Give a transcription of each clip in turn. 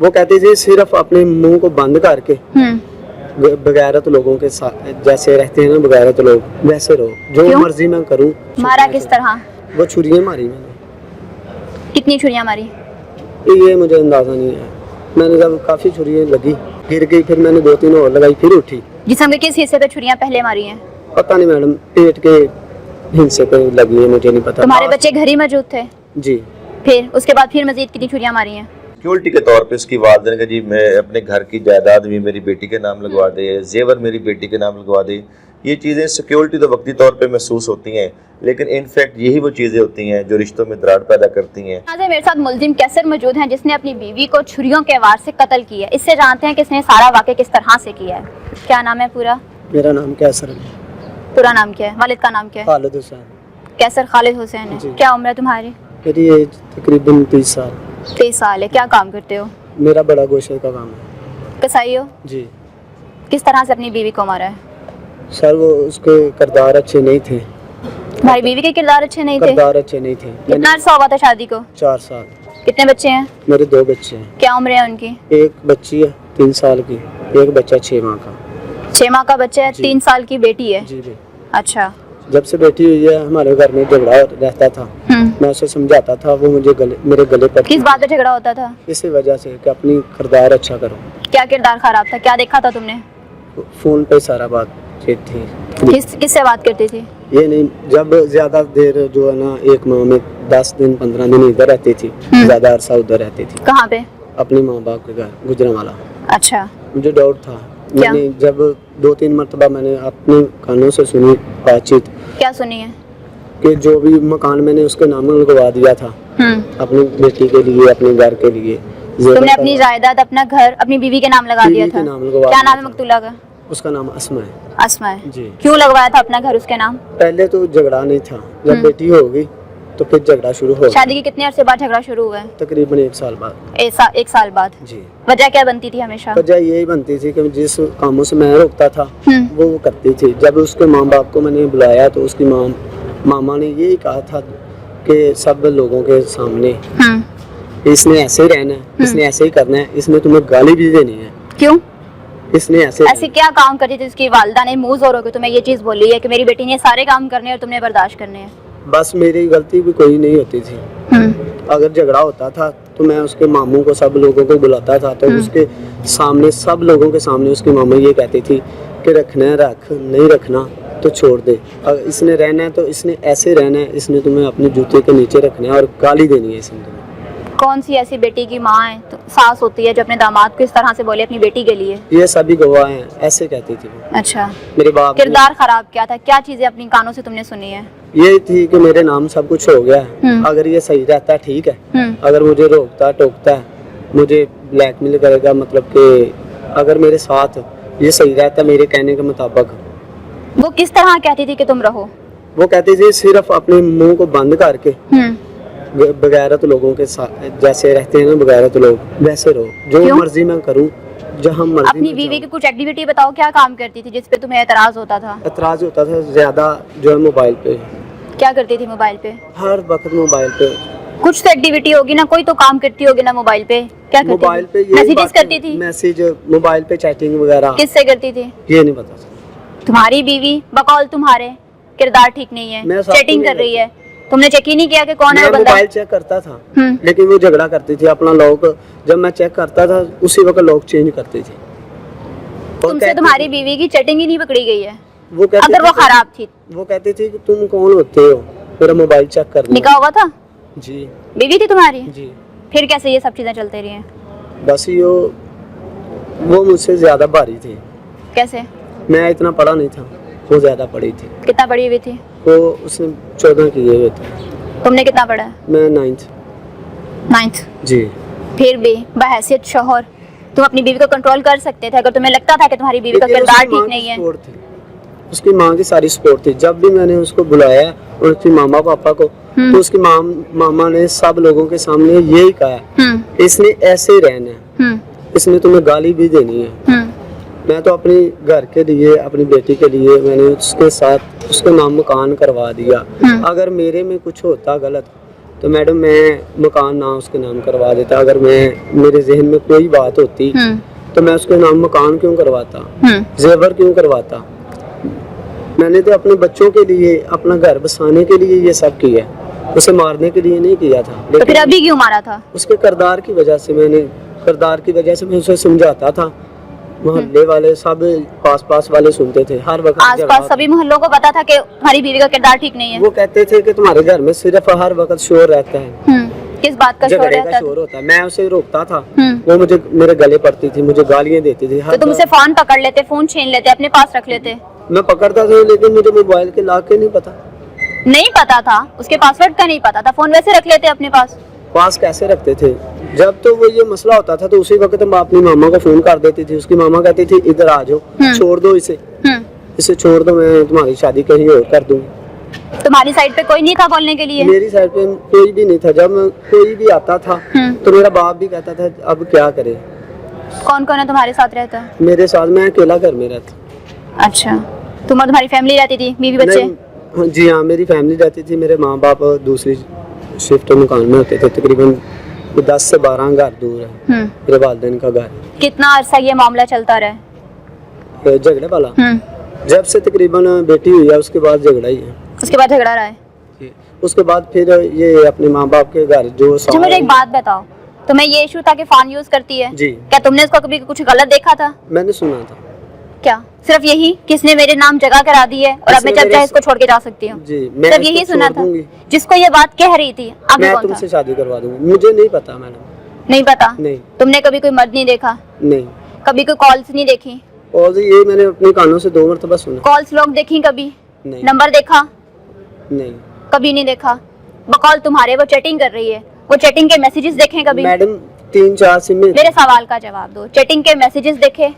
वो कहती थी सिर्फ अपने मुंह को बंद करके बगैरत लोगों के साथ जैसे रहते हैं ना, बगैरत लोग वैसे रहो, जो मर्जी मैं करूं। मारा किस तरह? वो छुरियां मारी मैंने। कितनी छुरियां मारी? ये मुझे अंदाजा नहीं है। मैंने जब काफी छुरियां लगी, गिर गई, फिर मैंने 2-3 और लगाई, फिर उठी। जिसम के किस हिस्से पे छुरियां पहले मारी हैं? पता नहीं मैडम, पेट के हिस्से पे लगी है, मुझे नहीं पता। तुम्हारे बच्चे घर ही मौजूद थे? जी। फिर उसके बाद फिर मजीद कितनी छुरियां मारी हैं? सिक्योरिटी के तौर पे इसकी वालदेन का जी मैं अपने घर की जायदाद भी मेरी बेटी के नाम लगवा दे, जेवर मेरी बेटी के नाम लगवा दे। ये चीज़ें सिक्योरिटी तो वक्ती तौर पे महसूस होती हैं, लेकिन इनफैक्ट यही वो चीज़ें होती हैं जो रिश्तों में दरार पैदा करती हैं। आज मेरे साथ मुलजिम कैसर मौजूद हैं जिसने अपनी बीवी को छुरियों के वार से कत्ल किया है। इससे जानते हैं कि इसने सारा वाक़या किस तरह से किया है। क्या नाम है पूरा? मेरा नाम कैसर है। पूरा नाम क्या है? वालिद का नाम क्या है? खालिद हुसैन। कैसर खालिद हुसैन है। क्या उम्र है तुम्हारी? मेरी एज तकरीबन 30 साल। 30 साल है। क्या काम करते हो? मेरा बड़ा गोशे का काम है। कसाई हो? जी। किस तरह से अपनी बीवी को मारा है? सर वो उसके किरदार अच्छे नहीं थे। तुम्हारी बीवी के किरदार अच्छे नहीं थे? किरदार अच्छे नहीं थे। कितना अर्सा हुआ था शादी को? 4 साल। कितने बच्चे हैं? मेरे 2 बच्चे हैं। क्या उम्र है उनकी? एक बच्ची है 3 साल की, एक बच्चा 6 माह का। 6 माह का बच्चा है, 3 साल की बेटी है। जी जी। अच्छा। जब से बेटी हुई है हमारे घर में झगड़ा रहता था। मैं उसे समझाता था, वो मुझे मेरे गले पर। किस बात पे झगड़ा होता था? इसी वजह से कि अपनी किरदार अच्छा करो। क्या किरदार खराब था? क्या देखा था तुमने? फोन पे सारा बातचीत थी। किससे बात करती थी? ये नहीं, जब ज्यादा देर जो है ना, एक माह में 10 दिन 15 दिन इधर रहती थी, ज्यादा अरसा उधर रहती थी। कहाँ पे? अपने माँ बाप के घर, गुजरांवाला। अच्छा। मुझे डाउट था। क्या? मैंने जब 2-3 मरतबा मैंने अपने कानों से सुनी बातचीत। क्या सुनी है? कि जो भी मकान मैंने उसके नाम लगवा दिया था अपनी बेटी के लिए, अपने घर के लिए। तुमने अपनी जायदाद, अपना घर अपनी बीवी के नाम लगा दिया था? क्या नाम है मकतूला का? उसका नाम अस्मा है। अस्मा है जी। क्यों लगवाया था अपना घर उसके नाम? पहले तो झगड़ा नहीं था, जब बेटी हो गई तो फिर झगड़ा शुरू हो गया। शादी के कितने अरसे बाद झगड़ा शुरू हुआ है? तकरीबन 1 साल बाद। 1 साल बाद। जी। वजह क्या बनती थी हमेशा? वजह यही बनती थी कि जिस कामों से मैं रोकता था वो करती थी। जब उसके माँ बाप को मैंने बुलाया तो उसकी मामा ने यही कहा था कि सब लोगों के सामने इसने ऐसे ही रहना है, इसने ऐसे ही करना है, इसने तुम्हें गाली भी देनी है। क्यों? इसने ऐसे क्या काम करती थी उसकी वालिदा ने मुंह जोर होकर तुम्हें ये चीज बोली है कि मेरी बेटी ने सारे काम करने और तुमने बर्दाश्त करने हैं? बस मेरी गलती भी कोई नहीं होती थी। अगर झगड़ा होता था तो मैं उसके मामू को, सब लोगों को बुलाता था, तो उसके सामने, सब लोगों के सामने उसकी मामा ये कहती थी कि रखना है रख, नहीं रखना तो छोड़ दे। अगर इसने रहना है तो इसने ऐसे रहना है, इसने तुम्हें अपने जूते के नीचे रखना है और गाली देनी है इसने तुम्हें। कौन सी ऐसी बेटी की माँ है, तो सास होती है, जो अपने दामाद को इस तरह से बोले अपनी बेटी के लिए? ये सभी गवाह हैं, ऐसे कहती थी वो। अच्छा। मेरे बाप किरदार खराब क्या था? क्या चीजें अपनी कानों से तुमने सुनी है? ये थी कि मेरे नाम सब कुछ हो गया है, अगर ये सही रहता ठीक है, अगर मुझे रोकता टोकता है, मुझे ब्लैकमेल करेगा, मतलब कि अगर मेरे साथ ये सही रहता मेरे कहने के मुताबिक। वो किस तरह कहती थी कि तुम रहो? वो कहती थी सिर्फ अपने मुंह को बंद करके बगैरत लोगों के साथ जैसे रहते हैं ना, बगैरत लोग वैसे रहो, जो मर्जी मैं करूं, जहाँ मर्जी। अपनी बीवी की कुछ एक्टिविटी बताओ, क्या काम करती थी जिस पे तुम्हें एतराज होता था? एतराज होता था ज्यादा जो है मोबाइल पे। क्या करती थी मोबाइल पे? हर वक्त मोबाइल पे। कुछ तो एक्टिविटी होगी ना, कोई तो काम करती होगी ना मोबाइल पे? क्या करती मोबाइल पे मैसेजेस करती थी? मैसेज मोबाइल पे, चैटिंग वगैरह। किससे करती थी? ये नहीं पता। तुम्हारी बीवी बकौल तुम्हारे किरदार ठीक नहीं है, चैटिंग कर रही है, तुमने चेक ही नहीं किया कि कौन है वो बंदा? मोबाइल चेक करता था लेकिन वो झगड़ा करती थी अपना लॉक, जब मैं चेक करता था उसी वक्त लॉक चेंज करती थी। तुमसे तुम्हारी बीवी की चैटिंग ही नहीं पकड़ी गई है? वो कहती अगर वो खराब थी? वो कहती थी कि तुम कौन होते हो मेरा मोबाइल चेक करने? निकाह हुआ था? जी। बीवी थी तुम्हारी? जी। फिर कैसे ये सब चीजें चलती रही हैं? बस वो मुझसे ज्यादा भारी थी। कैसे? मैं इतना पढ़ा नहीं था, वो ज्यादा पढ़ी थी। कितना पढ़ी हुई थी वो? उसने 14 किए हुए थे। तुमने कितना पढ़ा है? मैं 9th। जी। फिर भी बहैसियत शौहर तुम अपनी बीवी को कंट्रोल कर सकते थे अगर तुम्हें लगता था कि तुम्हारी बीवी का किरदार ठीक नहीं है? उसकी माँ की सारी सपोर्ट थी। जब भी मैंने उसको बुलाया और उसकी मामा पापा को, तो उसकी मामा ने सब लोगों के सामने यही कहा, इसने ऐसे रहना है, इसने तुम्हें गाली भी देनी है। मैं तो अपने घर के लिए, अपनी बेटी के लिए मैंने उसके साथ उसके नाम मकान करवा दिया। अगर मेरे में कुछ होता गलत तो मैडम मैं मकान ना उसके नाम करवा देता। अगर मेरे जहन में कोई बात होती तो मैं उसके नाम मकान क्यों करवाता, जेवर क्यों करवाता। मैंने तो अपने बच्चों के लिए, अपना घर बसाने के लिए ये सब किया, उसे मारने के लिए नहीं किया था। तो फिर अभी क्यों मारा था? उसके किरदार की वजह से मैं उसे समझाता था। मोहल्ले वाले सब पास वाले सुनते थे, हर वक्त आसपास सभी मोहल्लों को पता था कि तुम्हारी बीवी का किरदार ठीक नहीं है। वो कहते थे कि तुम्हारे घर में सिर्फ हर वक्त शोर रहता है। किस बात का शोर झगड़े रहता का शोर होता है। मैं उसे रोकता था, वो मुझे मेरे गले पड़ती थी, मुझे गालियां देती थी। तो तुम उसे फोन पकड़ लेते, फोन छीन लेते, अपने पास रख लेते? मैं पकड़ता था, लेकिन मुझे मोबाइल के लॉक के नहीं पता था, उसके पासवर्ड का नहीं पता था, फोन वैसे रख लेते अपने पास कैसे रखते थे। जब तो वो ये मसला होता था तो उसी वक्त मैं अपनी मामा को फोन कर देती थी। उसकी मामा कहती थी इधर आ जाओ, छोड़ दो इसे छोड़ दो, मैं तुम्हारी शादी कहीं और कर दूंगी। तुम्हारी साइड पे कोई नहीं था बोलने के लिए? मेरी साइड पे कोई भी नहीं था। जब कोई भी आता था तो मेरा बाप भी कहता था अब क्या करे। कौन कौन है तुम्हारे साथ रहता? मेरे साथ मैं अकेला घर में रहता। अच्छा, तुम और तुम्हारी फैमिली रहती थी, बीवी बच्चे? जी हाँ, मेरी फैमिली रहती थी। मेरे माँ बाप दूसरी शिफ्ट मकान में होते थे, तकरीबन 10 से 12 घर दूर है मेरे वालिदैन का घर। कितना अरसा ये मामला चलता रहा? झगड़े वाला जब से तकरीबन बेटी हुई है उसके बाद झगड़ा ही है। उसके बाद झगड़ा रहा है? उसके बाद फिर ये अपने माँ बाप के घर जो अच्छा, मुझे एक बात बताओ, तुम्हें ये इशू था कि फोन यूज करती है जी, क्या तुमने इसको कभी कुछ गलत देखा था? मैंने सुना था। क्या सिर्फ यही किसने मेरे नाम जगह करा दी है और अब मैं जब चाहे इसको छोड़ के जा सकती हूँ? जी, मैं सिर्फ यही सुना था जिसको ये बात कह रही थी? आगे मैं कौन तुमसे था? शादी करवा दूंगी। मुझे नहीं पता मैडम। नहीं पता? नहीं। तुमने कभी कोई मर्द नहीं देखा? नहीं। कभी कोई कॉल्स नहीं देखी? और ये मैंने अपने कानों से 2 मरतबा सुना। कॉल्स लोग देखी कभी? नहीं। नंबर देखा? नहीं, कभी नहीं देखा। बकौल तुम्हारे वो चैटिंग कर रही है, वो चैटिंग के मैसेजेस देखे कभी? मैडम 3-4 सिम में। मेरे सवाल का जवाब दो, चैटिंग के मैसेजेस देखे?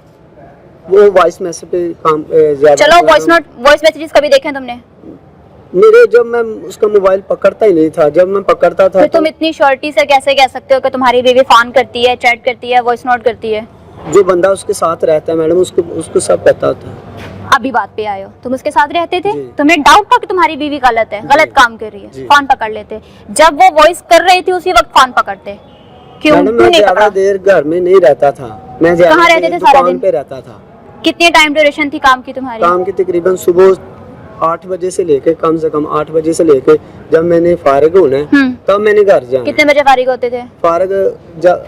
वो वॉइस मैसेज पे काम ज्यादा। चलो वॉइस मैसेजेस कभी देखे तुमने? मेरे जब मैं उसका मोबाइल पकड़ता ही नहीं था, जब मैं पकड़ता था फिर तुम इतनी श्योरिटी से कैसे कह सकते हो कि तुम्हारी बीवी फोन करती है, चैट करती है, वॉइस नोट करती है? जो बंदा उसके साथ रहता है मैडम, उसको सब पता होता है। अभी बात पे आए हो, तुम उसके साथ रहते थे, जी। तुम्हें डाउट था कि तुम्हारी बीवी गलत है, गलत काम कर रही है, जी। फोन पकड़ लेते। जब वो वॉइस कर रही थी उसी वक्त फोन पकड़ते, क्यों? मैडम मैं नहीं ज्यादा पकड़ा? देर घर में नहीं रहता था, मैं ज्यादा कहाँ रहते थे सारा दुकान दिन? पे रहता था। कितने टाइम ड्यूरेशन थी काम की तुम्हारी? काम की तकरीबन सुबह 8 बजे से लेके, कम से कम 8 बजे से लेके जब मैंने फारिग होना है तब मैंने घर जाना। कितने बजे फारिग होते थे? फारिग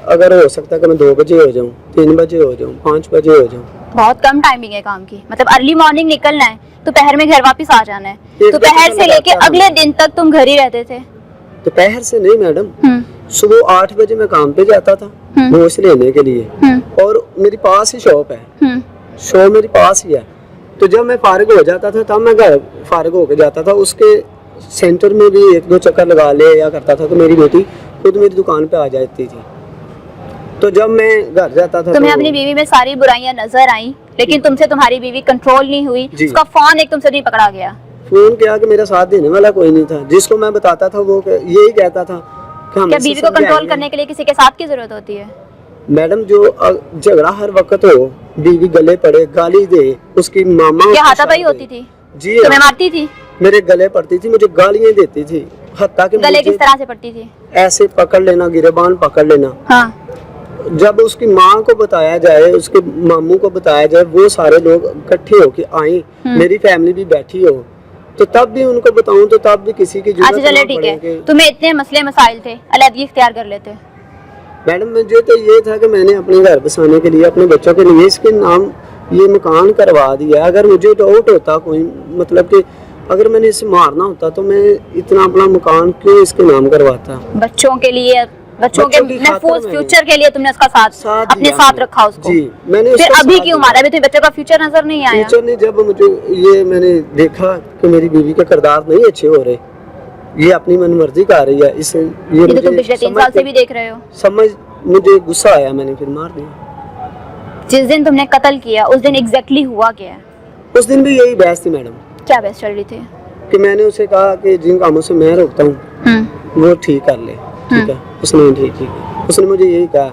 अगर हो सकता है कि मैं 2 बजे हो जाऊँ, 3 बजे हो जाऊँ, 5 बजे हो जाऊँ। बहुत कम टाइमिंग है काम की, मतलब अर्ली मॉर्निंग निकलना है, दोपहर में घर वापस आ जाना है। एक दोपहर बजे से लेके मैं अगले दिन तक तुम घर ही रहते थे? दोपहर से नहीं मैडम, सुबह 8 बजे मैं काम पे जाता था गोश्त लेने के लिए, और मेरे पास ही शॉप है, शॉप मेरे पास ही है। तो जब मैं फारिग हो जाता था तब मैं घर फारिग होके जाता था। उसके सेंटर में भी 1-2 चक्कर लगा ले या करता था, तो मेरी बेटी खुद मेरी दुकान पे आ जाती थी। तो जब मैं घर जाता था तुम्हें तो अपनी बीवी में सारी बुराइयां नजर आई, लेकिन तुमसे तुम्हारी बीवी कंट्रोल नहीं हुई, जी। उसका फोन एक तुमसे नहीं पकड़ा गया। फोन किया कि मेरा साथ देने वाला कोई नहीं था। जिसको मैं बताता था वो यही कहता था कि हम क्या बीवी को कंट्रोल करने के लिए किसी के साथ की जरूरत होती है? मैडम जो झगड़ा हर वक्त हो, बीवी गले पड़े, गाली दे, उसकी मामा क्या हाथापाई होती थी? जी तुम्हें हाँ, मारती थी? मेरे गले पड़ती थी, मुझे गालियां देती थी। हत्ता कि गले किस तरह से पड़ती थी? ऐसे पकड़ लेना, गिरेबान पकड़ लेना। हाँ। जब उसकी माँ को बताया जाए, उसके मामू को बताया जाए, वो सारे लोग इकट्ठे होके आई, मेरी फैमिली भी बैठी हो, तो तब भी उनको बताऊं तो तब भी किसी की अच्छा चलो ठीक है, तुम्हें इतने मसले मसाइल थे, अलहदगी इख्तियार कर लेते। मैडम मुझे तो ये था कि मैंने अपने घर बसाने के लिए, अपने बच्चों के लिए इसके नाम ये मकान करवा दिया। अगर मुझे डाउट होता कोई, मतलब कि अगर मैंने इसे मारना होता तो मैं इतना अपना मकान क्यों इसके नाम करवाता। बच्चों के लिए, बच्चों के की खातिर महफूज मैंने फ्यूचर के लिए तुमने उसका साथ अपने दिया साथ रखा उसको। जी, मैंने फिर उसका अभी साथ क्यों दिया। मारा? अभी तुम्हें बच्चों का फ्यूचर नजर नहीं आया? फ्यूचर नहीं, जब मुझे ये मैंने देखा कि मेरी बीवी के किरदार नहीं अच्छे हो रहे, ये अपनी मनमर्जी कर रही है, इसे ये तो तुम पिछले 3 साल से भी देख रहे हो। समझ मुझे गुस्सा आया, मैंने फिर मार दिया। जिस दिन तुमने कत्ल किया उस दिन एग्जैक्टली हुआ क्या है? उस दिन भी यही बहस थी मैडम। क्या बहस चल रही थी? कि मैंने उसे कहा कि जिन कामों से मैं रोकता हूँ वो ठीक कर ले, ठीक है। उसने ठीक उसने मुझे यही कहा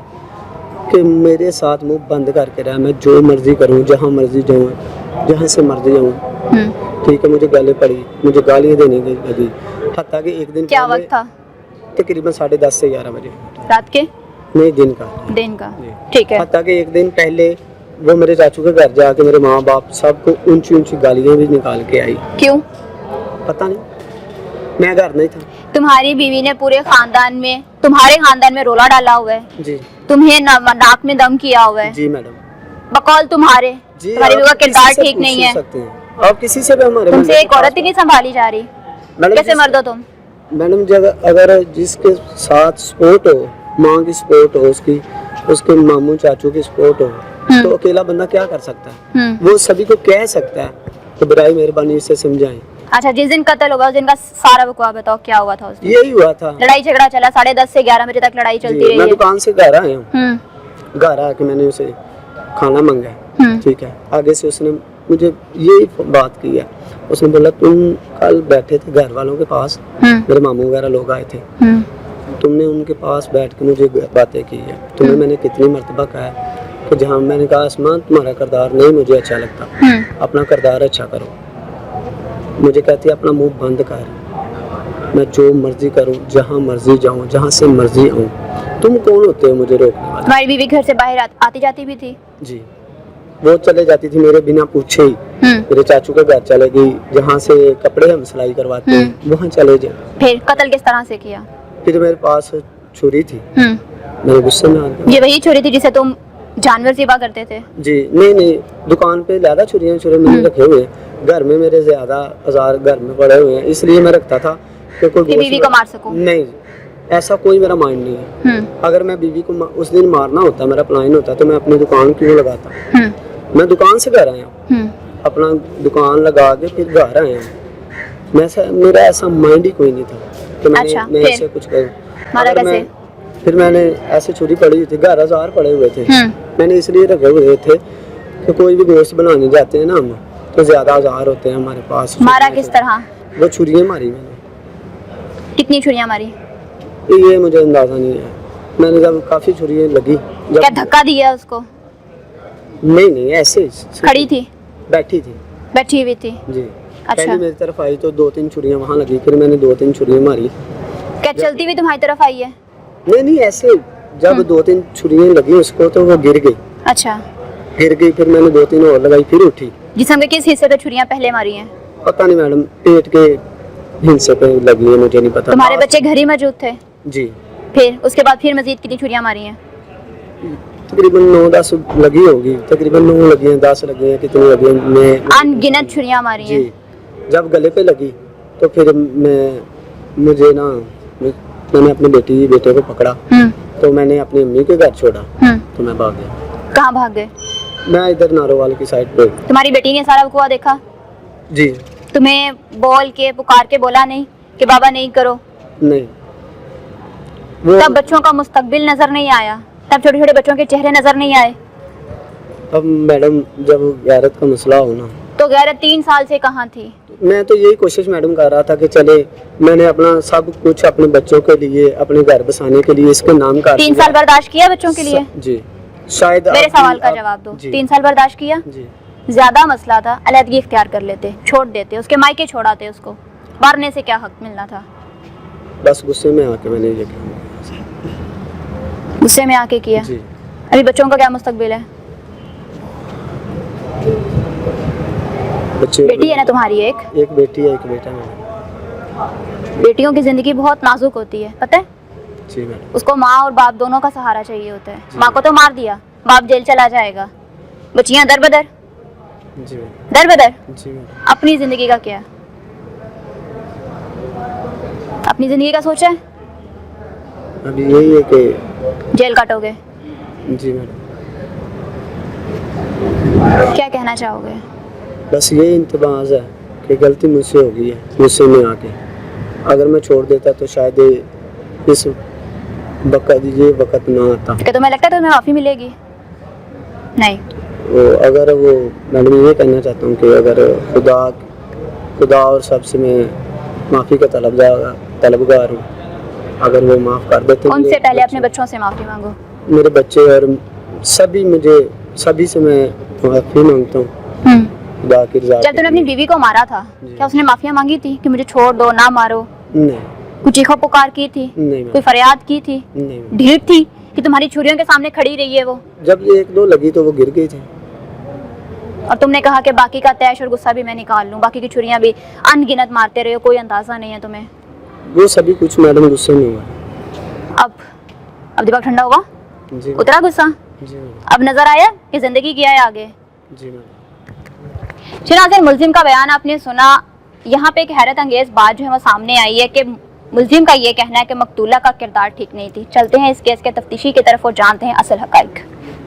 कि मेरे साथ मुंह बंद करके रहा, मैं जो मर्जी करूँ, जहाँ मर्जी जाऊँ, जहाँ से मर्जी जाऊँ, ठीक है। मुझे गाली पड़ी, मुझे गालियाँ देने की लगी। हत्ता कि एक दिन क्या वक्त था? तकरीबन 10:30 से 11 बजे। रात के? नहीं, दिन का। दिन का, जी। ठीक है। हत्ता कि एक दिन पहले वो मेरे चाचू के घर जाके मेरे माँ बाप सबको ऊंची ऊंची गालियाँ भी निकाल के आई। क्यों? पता नहीं, मैं घर नहीं था। तुम्हारी बीवी ने पूरे खानदान में, तुम्हारे खानदान में रोला डाला हुआ है, जी तुम्हें नाक में दम किया हुआ है, जी मैडम बकौल तुम्हारे। जी। तुम्हारी बीवी का आप किसी किरदार से ठीक पूछ नहीं है। सकते हैं। आप किसी से भी हमारे तुमसे बंदे एक औरत ही नहीं संभाली जा रही, मैडम कैसे मर्द हो तुम? मैडम जब अगर जिसके साथ सपोर्ट हो, माँ की सपोर्ट हो, उसके मामू चाचू की सपोर्ट हो, तो अकेला बंदा क्या कर सकता है? वो सभी को कह सकता है, तो बराए मेहरबानी से समझाएं। अच्छा, जिस दिन कत्ल होगा उस दिन का सारा बकवा बताओ, क्या हुआ था उस दिन? यही हुआ था। लड़ाई झगड़ा चला, 10:30 से 11 बजे तक लड़ाई चलती जी, रही मैं है। दुकान से घर आया हूँ। हम्म, घर आके मैंने उसे खाना मंगाया, हम्म, ठीक है। आगे से उसने मुझे यही बात की है, उसने बोला तुम कल बैठे थे घर वालों के पास, मेरे मामू वगैरह लोग आए थे, तुमने उनके पास बैठ के मुझे बातें की है। तुम्हें मैंने कितनी मर्तबा कहा है कि जहाँ मैंने कहा आसमान तुम्हारा किरदार नहीं मुझे अच्छा लगता, अपना किरदार अच्छा करो। मुझे कहती है अपना मुंह बंद कर, मैं जो मर्जी करूं, जहाँ मर्जी जाऊं, जहाँ से मर्जी आऊं, तुम कौन होते हो मुझे रोकने वाले? तुम्हारी बीवी घर से बाहर आती जाती भी थी? जी, वो चले जाती थी मेरे बिना पूछे ही। मेरे चाचू के घर चले गई, जहाँ से कपड़े हम सिलाई करवाते हैं वहाँ चले जाए। फिर कत्ल किस तरह से किया? फिर मेरे पास छुरी थी, मेरे गुस्से में आ गया। ये वही छुरी थी जिसे तुम जानवर ज़िबा करते थे? जी नहीं, दुकान पे ज्यादा छुरियां मैंने रखे हुए हैं। घर में मेरे ज्यादा औजार घर में पड़े हुए हैं, इसलिए मैं रखता था कि कोई बीवी को मार सकूं। नहीं, ऐसा कोई मेरा माइंड नहीं है। अगर मैं बीवी को उस दिन मारना होता, मेरा प्लान होता, तो मैं अपनी दुकान क्यों लगाता? मैं दुकान से घर आया हूँ, अपना दुकान लगा के फिर घर आया हूँ। मेरा ऐसा माइंड ही कोई नहीं था कि मैं ऐसे कुछ करूँ। मारा कैसे? फिर मैंने ऐसे छुरी पड़ी हुई थी, 11,000 पड़े हुए थे, मैंने इसलिए रखे हुए थे कि कोई भी गोश्त बनाने जाते हैं ना हम, तो ज्यादा औजार होते हैं हमारे पास। मारा किस तरह? वो छुरियां मारी मैंने। कितनी छुरियां मारी? ये मुझे अंदाजा नहीं है। मैंने जब काफी छुरियां लगी, क्या धक्का दिया उसको? नहीं, ऐसे खड़ी थी? बैठी थी। बैठी हुई थी? जी। अच्छा। पहले मेरी तरफ आई तो 2-3 छुरियां वहाँ लगी, फिर मैंने 2-3 छुरियां मारी। क्या चलती हुई तुम्हारी तरफ आई है? नहीं, ऐसे जब 2-3 छुरियां लगी उसको तो वो गिर गई। अच्छा। गिर गई, फिर मैंने 2-3 और लगाई, फिर उठी। जिस्म के किस हिस्से पे छुरियां पहले मारी हैं? पता नहीं मैडम, पेट के हिस्से पे लगी है, मुझे नहीं पता। तुम्हारे बच्चे घर ही मौजूद थे? जी। फिर उसके बाद फिर मजीद कितनी छुरियां मारी हैं? तकरीबन 9-10 लगी होगी, तकरीबन 9 लगी हैं, 10 लगी हैं, कितनी लगी हैं मैं अनगिनत छुरियां मारी हैं। जी। जब गले पे लगी तो फिर मुझे ना मैंने अपने बेटे को पकड़ा, तो मैंने अपनी अम्मी के घर छोड़ा, तो मैं भाग गया। कहाँ भाग गए? मैं इधर नारोवाल की साइड पे। तुम्हारी बेटी ने सारा वक़्वा देखा? जी। तुम्हें बोल के पुकार के बोला नहीं कि बाबा नहीं करो? नहीं। तब बच्चों का मुस्तकबिल नजर नहीं आया? तब छोटे छोटे बच्चों के चेहरे नजर नहीं आए? अब मैडम जब गैरत का मसला हो ना, तो गैरत 3 साल से कहाँ थी? मैं तो यही कोशिश मैडम कर रहा था कि चले मैंने अपना सब कुछ अपने बच्चों के लिए, अपने घर बसाने के लिए इसके नाम का 3 साल बर्दाश्त किया बच्चों के लिए? जी। शायद मेरे सवाल का जवाब दो। 3 साल बर्दाश्त किया? जी। ज्यादा मसला था, अलहदगी इख्तियार कर लेते, छोड़ देते, उसके मायके छोड़ाते, उसको मारने से क्या हक मिलना था? बस गुस्से में आके मैंने ये किया। गुस्से में आके किया? जी। अभी बच्चों का क्या मुस्तकबिल है? बच्चे, बेटी है ना तुम्हारी? एक बेटी है, एक बेटा है। बेटियों की जिंदगी बहुत नाजुक होती है, पता है? जी मैडम। उसको माँ और बाप दोनों का सहारा चाहिए होता है। माँ को तो मार दिया, बाप जेल चला जाएगा, बच्चियां दर बदर। जी मैडम। दर बदर। जी मैडम। अपनी जिंदगी का क्या? अपनी जिंदगी का सोचा है? अभी यही है कि जेल काटोगे? जी मैडम। क्या कहना चाहोगे? बस ये इंतबाज है कि गलती मुझसे हो गई है, गुस्से में आके। अगर मैं छोड़ देता तो शायद इस ये वक्त ना आता। क्या तुम्हें लगता है तुम्हें माफी मिलेगी? नहीं। अगर वो मैडम ये कहना चाहता हूँ कि अगर खुदा और सबसे मैं माफ़ी का तलबगार हूँ, अगर वो माफ़ कर देते। उनसे पहले अपने बच्चों से माफ़ी मांगो। मेरे बच्चे और सभी से मैं माफ़ी मांगता हूँ खुदा की रज़ा। जब तुमने अपनी बीवी को मारा था, क्या उसने माफिया मांगी थी कि मुझे छोड़ दो, ना मारो? नहीं। कुछ चीखो पुकार की थी, नहीं कोई मैडम, फरियाद की थी, नहीं मैडम। ढीठ थी कि तुम्हारी छुरियों के सामने खड़ी रही है वो, जब ये 1-2 लगी तो वो गिर गई थी। और तुमने कहा कि बाकी का तैश और गुस्सा भी मैं निकाल लूं, बाकी की छुरियां भी अनगिनत मारते रहे हो, कोई अंदाजा नहीं है तुम्हें। वो सभी कुछ मैडम गुस्से में हुआ। अब दिमाग ठंडा हुआ, जी उतरा गुस्सा, जी मैडम, अब नजर आया कि जिंदगी क्या है आगे। जी मैडम। नाज़रीन, मुल्जिम का बयान आपने सुना। यहाँ पे एक हैरत अंगेज बात जो है वो सामने आई है कि मुल्जिम का ये कहना है कि मकतूला का किरदार ठीक नहीं थी। चलते हैं इस केस के तफ्तीशी की तरफ और जानते हैं असल हकाइक।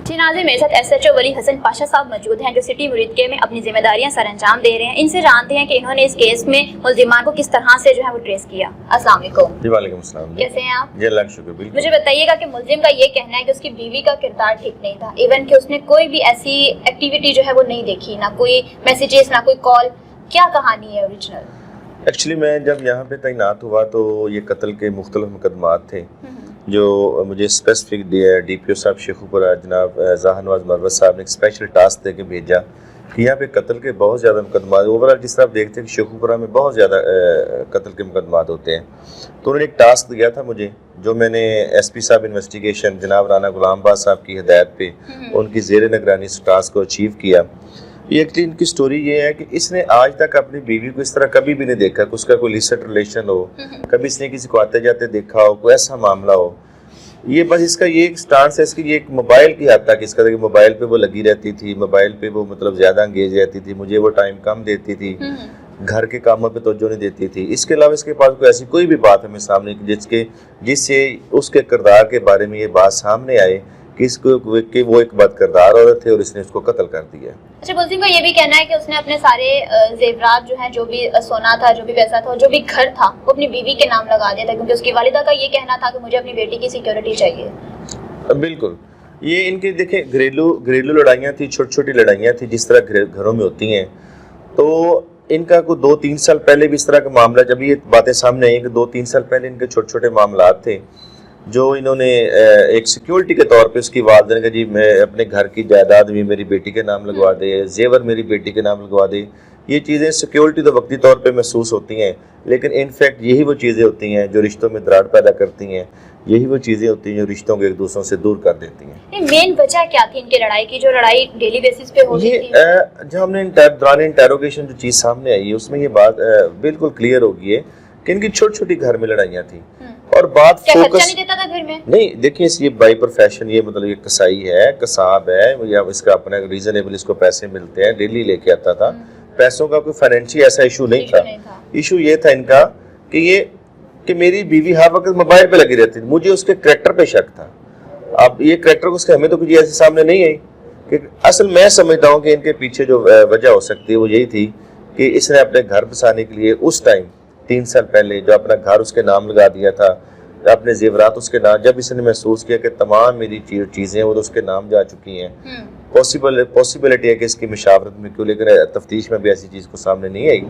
जी नाज़रीन, मेरे साथ SHO वली हसन पाशा साहब मौजूद हैं जो सिटी मुरीदके में अपनी जिम्मेदारियां सर अंजाम दे रहे हैं। इनसे जानते हैं कि इन्होंने इस केस में मुल्जिमान को किस तरह से जो है वो ट्रेस किया। अस्सलाम वालेकुम। जी वालेकुम अस्सलाम। कैसे हैं आप? जी अल्लाह का शुक्र। बिल्कुल। मुझे बताइएगा कि मुल्जिम का ये कहना है कि उसकी बीवी का किरदार ठीक नहीं था, इवन कि उसने कोई भी ऐसी एक्टिविटी जो है वो नहीं देखी, ना कोई मैसेजेस, ना कोई कॉल। क्या कहानी है ओरिजिनल? एक्चुअली मैं जब यहाँ पे तैनात हुआ तो ये कत्ल के मुख्तलिफ मुकदमात थे जो मुझे स्पेसिफिक DPO साहब शेखुपुरा जनाब ज़ाहनवाज मरवत साहब ने एक स्पेशल टास्क दे के भेजा कि यहाँ पे कत्ल के बहुत ज़्यादा मुकदमात, ओवरऑल जिस तरह आप देखते हैं कि शेखुपुरा में बहुत ज़्यादा कत्ल के मुकदमात होते हैं, तो उन्होंने एक टास्क दिया था मुझे, जो मैंने SP साहब इन्वेस्टिगेशन जनाब राना गुलामबाज साहब की हिदायत पे उनकी ज़ेर निगरानी इस टास्क को अचीव किया। ये एक्चुअली इनकी स्टोरी ये है कि इसने आज तक अपनी बीवी को इस तरह कभी भी नहीं देखा कि उसका कोई लिसिट रिलेशन हो, कभी इसने किसी को आते जाते देखा हो, कोई ऐसा मामला हो। ये बस इसका ये एक स्टांस है, इसकी ये एक मोबाइल की हद तक इसका कि मोबाइल पे वो लगी रहती थी, मोबाइल पे वो मतलब ज़्यादा एंगेज रहती थी, मुझे वो टाइम कम देती थी, घर के कामों पे तवज्जो नहीं देती थी। इसके अलावा इसके पास कोई ऐसी कोई भी बात हमें सामने जिससे उसके किरदार के बारे में ये बात सामने आए कि वो एक बदकिरदार औरत है और इसने उसको कत्ल कर दिया। अच्छा, मुल्जिम का ये भी कहना है कि उसने अपने सारे जेवरात जो हैं, जो भी सोना था, जो भी पैसा था, जो भी घर था, वो अपनी बीवी के नाम लगा दिया था, क्योंकि उसकी वालिदा का ये कहना था कि मुझे अपनी बेटी की सिक्योरिटी चाहिए। बिल्कुल, ये इनकी देखें घरेलू लड़ाइयाँ थी, छोटी छोटी लड़ाइयाँ थी जिस तरह घरों में होती हैं। तो इनका कोई 2-3 साल पहले भी इस तरह का मामला, जब ये बातें सामने आई कि 2-3 साल पहले इनके छोटे छोटे मामला थे जो इन्होंने एक सिक्योरिटी के तौर पे उसकी वालदेन का जी मैं अपने घर की जायदाद भी मेरी बेटी के नाम लगवा दे, जेवर मेरी बेटी के नाम लगवा दे। ये चीज़ें सिक्योरिटी तो वक्ती तौर पे महसूस होती हैं, लेकिन इनफैक्ट यही वो चीज़ें होती हैं जो रिश्तों में दरार पैदा करती हैं, यही वो चीज़ें होती हैं जो रिश्तों को एक दूसरों से दूर कर देती हैं। मेन वजह क्या थी इनकी लड़ाई की, जो लड़ाई डेली बेसिस पे होती थी? जब हमने दौरान इंटेरोगेशन जो चीज़ सामने आई है उसमें ये बात बिल्कुल क्लियर हो गई है कि इनकी छोटी छोटी घर में लड़ाइयाँ थी और बात फोकस नहीं देता था घर में। नहीं, देखिए ये बाई प्रोफेशन ये मतलब ये कसाई है, कसाब है, या इसका अपना रीजनेबल इसको पैसे मिलते हैं, डेली लेके आता था। पैसों का कोई फाइनेंशियल ऐसा इशू नहीं था। इशू ये था इनका कि मेरी बीवी हर वक्त मोबाइल पे लगी रहती थी, मुझे उसके करैक्टर पे शक था। अब ये करैक्टर उसके हमें तो कुछ ऐसे सामने नहीं आई कि असल मैं समझता हूँ कि इनके पीछे जो वजह हो सकती है वो यही थी कि इसने अपने घर बसाने के लिए उस टाइम 3 साल पहले जो अपना घर उसके नाम लगा दिया था, अपने जेवरात उसके नाम, जब इसने महसूस किया कि तमाम मेरी चीज़ें वो तो उसके नाम जा चुकी हैं, पॉसिबिलिटी है कि इसकी मशावरत में क्यों, लेकिन तफ्तीश में भी ऐसी चीज़ को सामने नहीं आई।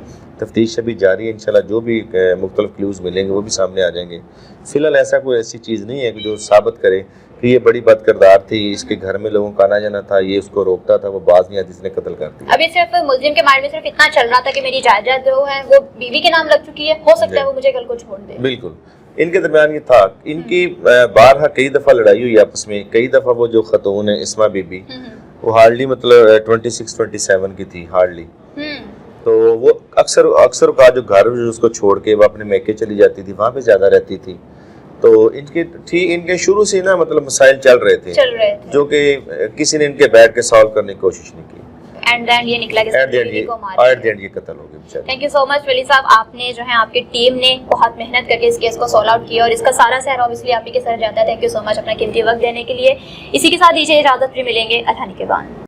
तफ्तीश अभी जारी है, इंशाल्लाह जो भी मुख्तलिफ क्लूज़ मिलेंगे वो भी सामने आ जाएंगे। फिलहाल ऐसा कोई ऐसी चीज़ नहीं है कि जो साबित करे कि ये बड़ी बदकिरदार थी, इसके घर में लोगों का आना जाना था, ये उसको रोकता था, वो बाज नहीं आती, इसने कत्ल कर दिया। अभी सिर्फ मुल्जिम के माइंड में सिर्फ इतना चल रहा था कि मेरी जायदाद जो है वो बीवी के नाम लग चुकी है, हो सकता है वो मुझे कल को छोड़ दे। बिल्कुल, इनके दरमियान ये था, इनकी बारहा कई दफ़ा लड़ाई हुई आपस में, कई दफ़ा वो जो खतून है इस्मा बीबी, वो हार्डली मतलब 26-27 की थी हार्डली। तो वो अक्सर का जो घर उसको छोड़ के वो अपने मैके चली जाती थी, वहाँ पे ज़्यादा रहती थी। तो इनके शुरू से ना मतलब मसाइल चल रहे थे जो कि किसी ने इनके बैठ के सॉल्व करने की कोशिश नहीं की। एंड देन ये निकला कि एट द एंड ये कत्ल हो गया बेचारे। थैंक यू सो मच वली साहब, आपने जो है आपकी टीम ने बहुत मेहनत करके इस केस को सॉल्व आउट किया और इसका सारा सहरा ऑब्वियसली आप ही के सर जाता है। थैंक यू सो मच अपना कीमती वक्त देने के लिए। इसी के साथ दीजिए इजाजत, फिर मिलेंगे अल्लाह के बाद।